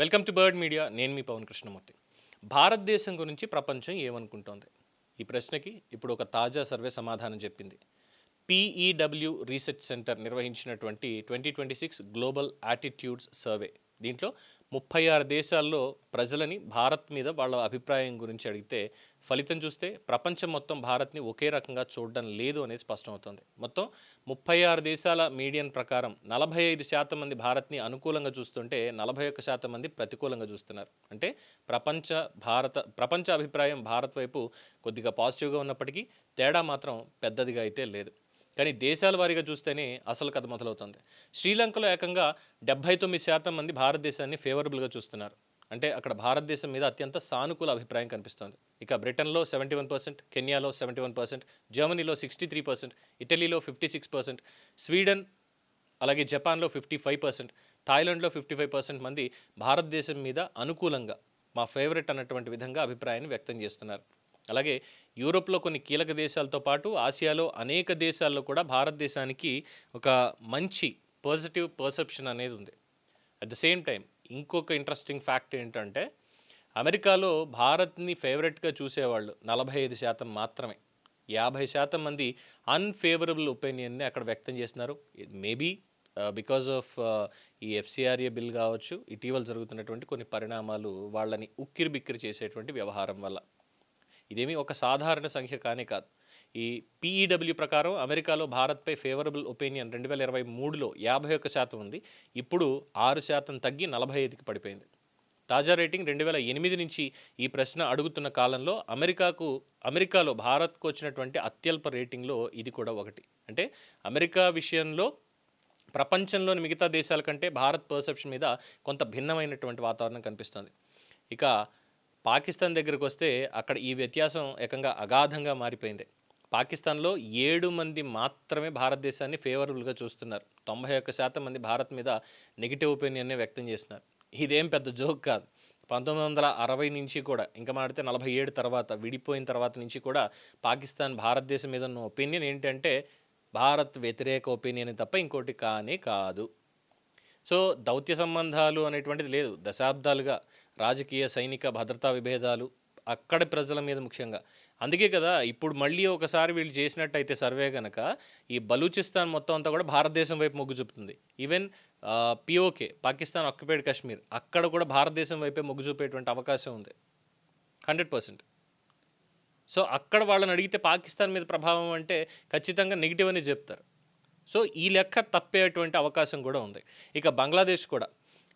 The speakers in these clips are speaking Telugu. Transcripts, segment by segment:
Welcome to bird media. నేను మీ పవన్ కృష్ణమూర్తి. భారతదేశం గురించి ప్రపంచం ఏమనుకుంటోంది? ఈ ప్రశ్నకి ఇప్పుడు ఒక తాజా సర్వే సమాధానం చెప్పింది. పీఈడబ్ల్యూ రీసెర్చ్ సెంటర్ నిర్వహించినటువంటి 2026 గ్లోబల్ యాటిట్యూడ్స్ సర్వే. దీంట్లో 36 దేశాల్లో ప్రజలని భారత్ మీద వాళ్ళ అభిప్రాయం గురించి అడిగితే ఫలితం చూస్తే ప్రపంచం మొత్తం భారత్ని ఒకే రకంగా చూడడం లేదు అనేది స్పష్టమవుతుంది. మొత్తం 36 దేశాల మీడియన్ ప్రకారం 45% మంది భారత్ని అనుకూలంగా చూస్తుంటే 41% మంది ప్రతికూలంగా చూస్తున్నారు. అంటే ప్రపంచ అభిప్రాయం భారత్ వైపు కొద్దిగా పాజిటివ్గా ఉన్నప్పటికీ తేడా మాత్రం పెద్దదిగా అయితే లేదు. కానీ దేశాల వారీగా చూస్తేనే అసలు కథ మొదలవుతుంది. శ్రీలంకలో ఏకంగా 79% మంది భారతదేశాన్ని ఫేవరబుల్గా చూస్తున్నారు. అంటే అక్కడ భారతదేశం మీద అత్యంత సానుకూల అభిప్రాయం కనిపిస్తోంది. ఇక బ్రిటన్లో 71%, కెన్యాలో 71%, జర్మనీలో 63%, ఇటలీలో 56%, స్వీడన్ అలాగే జపాన్లో 55%, థాయిలాండ్లో 55% మంది భారతదేశం మీద అనుకూలంగా మా ఫేవరెట్ అన్నటువంటి విధంగా అభిప్రాయాన్ని వ్యక్తం చేస్తున్నారు. అలాగే యూరోప్లో కొన్ని కీలక దేశాలతో పాటు ఆసియాలో అనేక దేశాల్లో కూడా భారతదేశానికి ఒక మంచి పాజిటివ్ పర్సెప్షన్ అనేది ఉంది. అట్ ద సేమ్ టైం ఇంకొక ఇంట్రెస్టింగ్ ఫ్యాక్ట్ ఏంటంటే అమెరికాలో భారత్ని ఫేవరెట్గా చూసేవాళ్ళు 45% మాత్రమే. 50% మంది అన్ఫేవరబుల్ ఒపీనియన్ని అక్కడ వ్యక్తం చేస్తున్నారు. మేబీ బికాజ్ ఆఫ్ ఈ ఎఫ్సిఆర్ఏ బిల్ కావచ్చు, ఇటీవల జరుగుతున్నటువంటి కొన్ని పరిణామాలు వాళ్ళని ఉక్కిరి బిక్కిరి చేసేటువంటి వ్యవహారం వల్ల. ఇదేమీ ఒక సాధారణ సంఖ్య కానే కాదు. ఈ పీఈడబ్ల్యూ ప్రకారం అమెరికాలో భారత్పై ఫేవరబుల్ ఒపీనియన్ 2023లో 51% ఉంది. ఇప్పుడు 6% తగ్గి 45కి పడిపోయింది. తాజా రేటింగ్ 2008 నుంచి ఈ ప్రశ్న అడుగుతున్న కాలంలో అమెరికాలో భారత్కు వచ్చినటువంటి అత్యల్ప రేటింగ్లో ఇది కూడా ఒకటి. అంటే అమెరికా విషయంలో ప్రపంచంలోని మిగతా దేశాల కంటే భారత్ పర్సెప్షన్ మీద కొంత భిన్నమైనటువంటి వాతావరణం కనిపిస్తుంది. ఇక పాకిస్తాన్ దగ్గరకు వస్తే అక్కడ ఈ వ్యత్యాసం ఏకంగా అగాధంగా మారిపోయింది. పాకిస్తాన్లో 7 మంది మాత్రమే భారతదేశాన్ని ఫేవరబుల్గా చూస్తున్నారు. 91% మంది భారత్ మీద నెగిటివ్ ఒపీనియన్నే వ్యక్తం చేస్తున్నారు. ఇదేం పెద్ద జోక్ కాదు. 1960 నుంచి కూడా, ఇంకా మాడితే 47 తర్వాత, విడిపోయిన తర్వాత నుంచి కూడా పాకిస్తాన్ భారతదేశం మీద ఉన్న ఒపీనియన్ ఏంటంటే భారత్ వ్యతిరేక ఒపీనియన్ తప్ప ఇంకోటి కానే కాదు. సో దౌత్య సంబంధాలు అనేటువంటిది లేదు. దశాబ్దాలుగా రాజకీయ, సైనిక, భద్రతా విభేదాలు అక్కడి ప్రజల మీద ముఖ్యంగా. అందుకే కదా ఇప్పుడు మళ్ళీ ఒకసారి వీళ్ళు చేసినట్టయితే సర్వే కనుక ఈ బలూచిస్తాన్ మొత్తం అంతా కూడా భారతదేశం వైపు మొగ్గు చూపుతుంది. Even PoK, Pakistan occupied Kashmir, అక్కడ కూడా భారతదేశం వైపే మొగ్గు చూపేటువంటి అవకాశం ఉంది 100%. సో అక్కడ వాళ్ళని అడిగితే పాకిస్తాన్ మీద ప్రభావం అంటే ఖచ్చితంగా నెగిటివ్ అని చెప్తారు. సో ఈ లెక్క తప్పేటువంటి అవకాశం కూడా ఉంది. ఇక బంగ్లాదేశ్ కూడా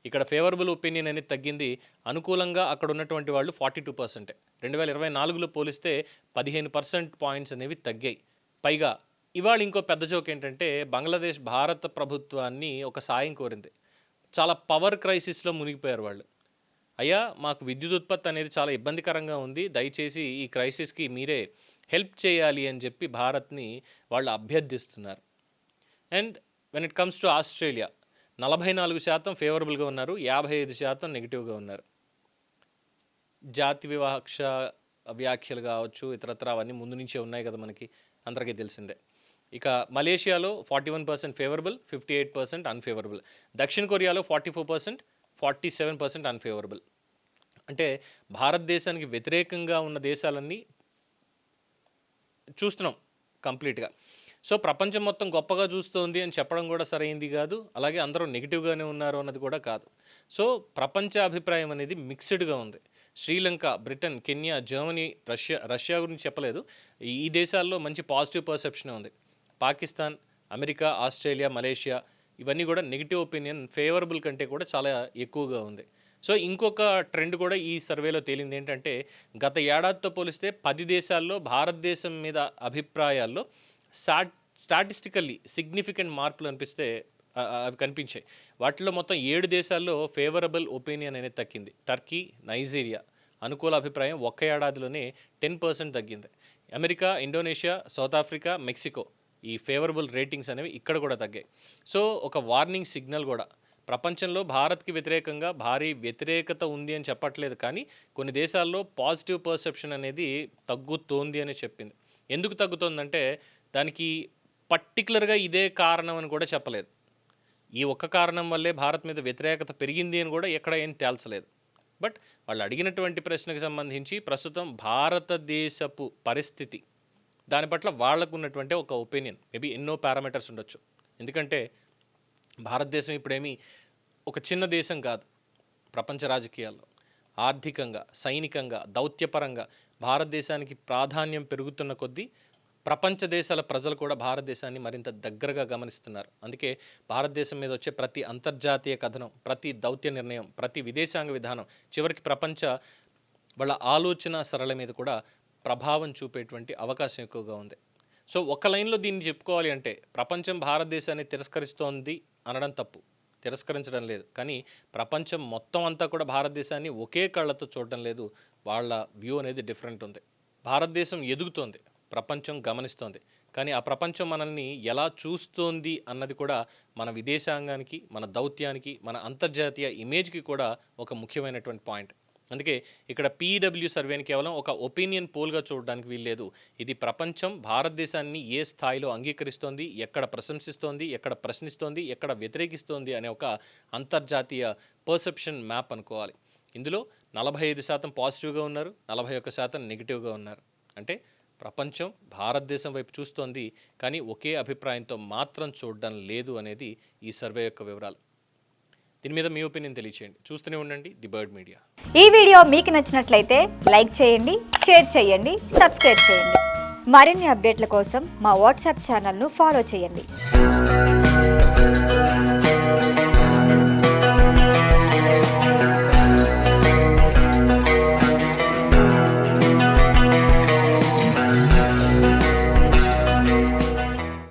ఇక్కడ ఫేవరబుల్ ఒపీనియన్ అనేది తగ్గింది. అనుకూలంగా అక్కడ ఉన్నటువంటి వాళ్ళు 42%. 2024లో పోలిస్తే 15% పాయింట్స్ అనేవి తగ్గాయి. పైగా ఇవాళ ఇంకో పెద్ద జోక్ ఏంటంటే బంగ్లాదేశ్ భారత ప్రభుత్వాన్ని ఒక సాయం కోరింది. చాలా పవర్ క్రైసిస్లో మునిగిపోయారు వాళ్ళు. అయ్యా, మాకు విద్యుత్ ఉత్పత్తి అనేది చాలా ఇబ్బందికరంగా ఉంది, దయచేసి ఈ క్రైసిస్కి మీరే హెల్ప్ చేయాలి అని చెప్పి భారత్ని వాళ్ళు అభ్యర్థిస్తున్నారు. And when it comes to Australia 44% ఫేవరబుల్గా ఉన్నారు, 55% నెగిటివ్గా ఉన్నారు. జాతి వివక్ష వ్యాఖ్యలు కావచ్చు, ఇతరత్ర అవన్నీ ముందు నుంచే ఉన్నాయి కదా, మనకి అందరికీ తెలిసిందే. ఇక మలేషియాలో 41% ఫేవరబుల్, 58% అన్ఫేవరబుల్. దక్షిణ కొరియాలో 44%, 47% అన్ఫేవరబుల్. అంటే భారతదేశానికి వ్యతిరేకంగా ఉన్న దేశాలన్నీ చూస్తున్నాం కంప్లీట్గా. సో ప్రపంచం మొత్తం గొప్పగా చూస్తోంది అని చెప్పడం కూడా సరైంది కాదు, అలాగే అందరూ నెగిటివ్గానే ఉన్నారు అన్నది కూడా కాదు. సో ప్రపంచ అభిప్రాయం అనేది మిక్స్డ్గా ఉంది. Sri Lanka, Britain, Kenya, Germany, Russia గురించి చెప్పలేదు. ఈ దేశాల్లో మంచి పాజిటివ్ పర్సెప్షన్ ఉంది. పాకిస్తాన్, అమెరికా, ఆస్ట్రేలియా, మలేషియా ఇవన్నీ కూడా నెగిటివ్ ఒపీనియన్ ఫేవరబుల్ కంటే కూడా చాలా ఎక్కువగా ఉంది. సో ఇంకొక ట్రెండ్ కూడా ఈ సర్వేలో తేలింది ఏంటంటే గత ఏడాదితో పోలిస్తే 10 దేశాల్లో భారతదేశం మీద అభిప్రాయాల్లో స్టాటిస్టికల్లీ సిగ్నిఫికెంట్ మార్పులు అవి కనిపించాయి. వాటిలో మొత్తం 7 దేశాల్లో ఫేవరబుల్ ఒపీనియన్ అనేది తగ్గింది. టర్కీ, నైజీరియా అనుకూల అభిప్రాయం ఒక్క ఏడాదిలోనే 10% తగ్గింది. America, Indonesia, south Africa, Mexico ఈ ఫేవరబుల్ రేటింగ్స్ అనేవి ఇక్కడ కూడా తగ్గాయి. సో ఒక వార్నింగ్ సిగ్నల్ కూడా. ప్రపంచంలో భారత్కి వ్యతిరేకంగా భారీ వ్యతిరేకత ఉంది అని చెప్పట్లేదు, కానీ కొన్ని దేశాల్లో పాజిటివ్ పర్సెప్షన్ అనేది తగ్గుతోంది అని చెప్పింది. ఎందుకు తగ్గుతోందంటే దానికి పర్టికులర్గా ఇదే కారణం అని కూడా చెప్పలేదు. ఈ ఒక్క కారణం వల్లే భారత్ మీద వ్యతిరేకత పెరిగింది అని కూడా ఎక్కడ ఏం తేల్చలేదు. బట్ వాళ్ళు అడిగినటువంటి ప్రశ్నకు సంబంధించి ప్రస్తుతం భారతదేశపు పరిస్థితి, దాని పట్ల వాళ్ళకు ఉన్నటువంటి ఒక ఒపీనియన్, మేబీ ఎన్నో పారామీటర్స్ ఉండొచ్చు. ఎందుకంటే భారతదేశం ఇప్పుడేమీ ఒక చిన్న దేశం కాదు. ప్రపంచ రాజకీయాల్లో ఆర్థికంగా, సైనికంగా, దౌత్యపరంగా భారతదేశానికి ప్రాధాన్యం పెరుగుతున్న కొద్దీ ప్రపంచ దేశాల ప్రజలు కూడా భారతదేశాన్ని మరింత దగ్గరగా గమనిస్తున్నారు. అందుకే భారతదేశం మీద వచ్చే ప్రతి అంతర్జాతీయ కథనం, ప్రతి దౌత్య నిర్ణయం, ప్రతి విదేశాంగ విధానం చివరికి ప్రపంచ వాళ్ళ ఆలోచన సరళ మీద కూడా ప్రభావం చూపేటువంటి అవకాశం ఎక్కువగా ఉంది. సో ఒక లైన్లో దీన్ని చెప్పుకోవాలి అంటే ప్రపంచం భారతదేశాన్ని తిరస్కరిస్తోంది అనడం తప్పు, తిరస్కరించడం లేదు. కానీ ప్రపంచం మొత్తం అంతా కూడా భారతదేశాన్ని ఒకే కళ్ళతో చూడడం లేదు. వాళ్ళ వ్యూ అనేది డిఫరెంట్ ఉంది. భారతదేశం ఎదుగుతోంది, ప్రపంచం గమనిస్తోంది. కానీ ఆ ప్రపంచం మనల్ని ఎలా చూస్తోంది అన్నది కూడా మన విదేశాంగానికి, మన దౌత్యానికి, మన అంతర్జాతీయ ఇమేజ్కి కూడా ఒక ముఖ్యమైనటువంటి పాయింట్. అందుకే ఇక్కడ PEW సర్వేని కేవలం ఒక ఒపీనియన్ పోల్గా చూడడానికి వీల్లేదు. ఇది ప్రపంచం భారతదేశాన్ని ఏ స్థాయిలో అంగీకరిస్తోంది, ఎక్కడ ప్రశంసిస్తోంది, ఎక్కడ ప్రశ్నిస్తోంది, ఎక్కడ వ్యతిరేకిస్తోంది అనే ఒక అంతర్జాతీయ పర్సెప్షన్ మ్యాప్ అనుకోవాలి. ఇందులో 45% పాజిటివ్గా ఉన్నారు, 41% నెగిటివ్గా ఉన్నారు. అంటే ప్రపంచం భారతదేశం వైపు చూస్తోంది, కానీ ఒకే అభిప్రాయంతో మాత్రం చూడడం లేదు అనేది ఈ సర్వే యొక్క వివరాలు. దీని మీద మీ ఒపీనియన్ తెలియచేయండి. చూస్తూనే ఉండండి ది బర్డ్ మీడియా. ఈ వీడియో మీకు నచ్చినట్లయితే లైక్ చేయండి, షేర్ చేయండి, సబ్స్క్రైబ్ చేయండి. మరిన్ని అప్డేట్ల కోసం మా వాట్సాప్ ఛానల్ను ఫాలో చేయండి.